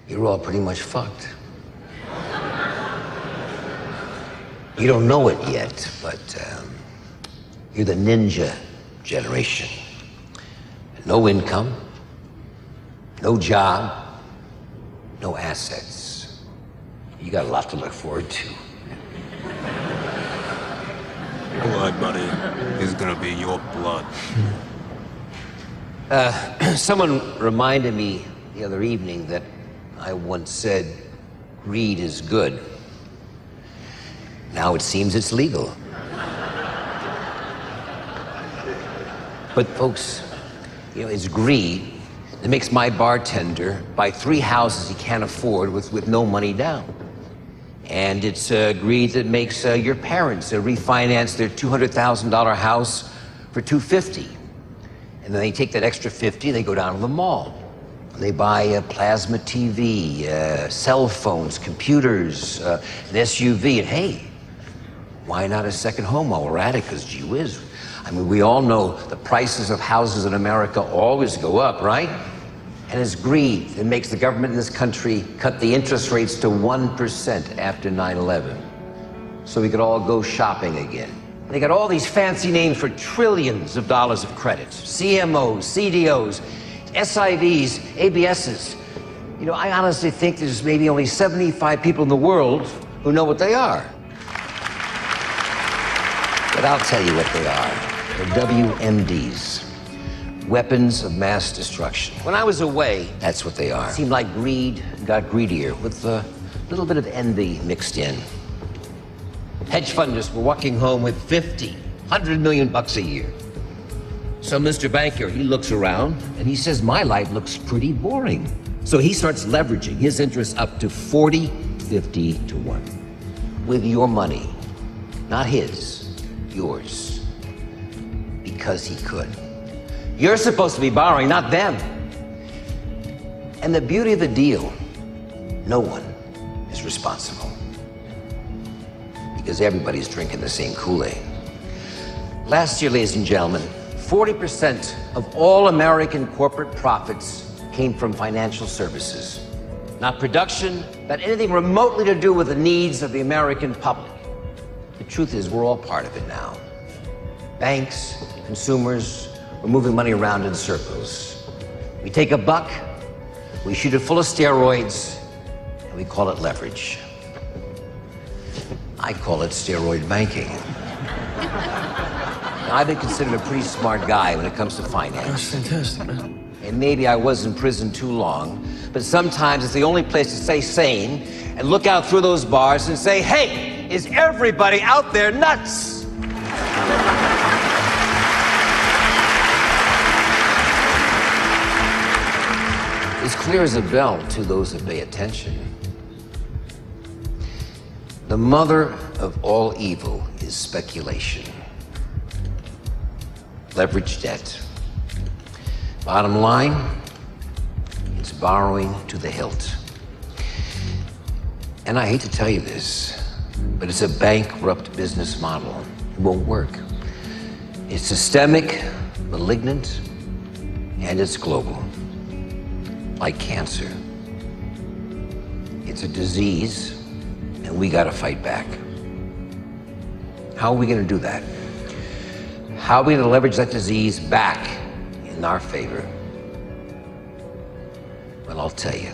you're all pretty much fucked. You don't know it yet, but you're the ninja generation. No income, no job, no assets. You got a lot to look forward to. Blood, buddy. Is gonna be your blood. Someone reminded me the other evening that I once said, greed is good. Now it seems it's legal. But folks, you know, it's greed that makes my bartender buy 3 houses he can't afford with no money down. And it's greed that makes your parents refinance their $200,000 house for $250,000. And then they take that extra $50,000, they go down to the mall. They buy a plasma TV, cell phones, computers, an SUV, and hey, why not a second home while we're at it? Because gee whiz, I mean, we all know the prices of houses in America always go up, right? And it's greed that makes the government in this country cut the interest rates to 1% after 9/11, so we could all go shopping again. They got all these fancy names for trillions of dollars of credit. CMOs, CDOs, SIVs, ABSs. You know, I honestly think there's maybe only 75 people in the world who know what they are. But I'll tell you what they are. They're WMDs. Weapons of mass destruction. When I was away, that's what they are. It seemed like greed got greedier with a little bit of envy mixed in. Hedge funders were walking home with 50, 100 million bucks a year. So Mr. Banker, he looks around and he says, my life looks pretty boring. So he starts leveraging his interests up to 40, 50 to 1. With your money, not his, yours. Because he could. You're supposed to be borrowing, not them. And the beauty of the deal, no one is responsible. Because everybody's drinking the same Kool-Aid. Last year, ladies and gentlemen, 40% of all American corporate profits came from financial services. Not production, but anything remotely to do with the needs of the American public. The truth is, we're all part of it now. Banks, consumers, we're moving money around in circles. We take a buck, we shoot it full of steroids, and we call it leverage. I call it steroid banking. Now, I've been considered a pretty smart guy when it comes to finance. That's fantastic, man. And maybe I was in prison too long, but sometimes it's the only place to stay sane and look out through those bars and say, hey, is everybody out there nuts? It's clear as a bell to those that pay attention. The mother of all evil is speculation. Leveraged debt. Bottom line, it's borrowing to the hilt. And I hate to tell you this, but it's a bankrupt business model. It won't work. It's systemic, malignant, and it's global. Like cancer. It's a disease, and we gotta fight back. How are we gonna do that? How are we gonna leverage that disease back in our favor? Well, I'll tell you.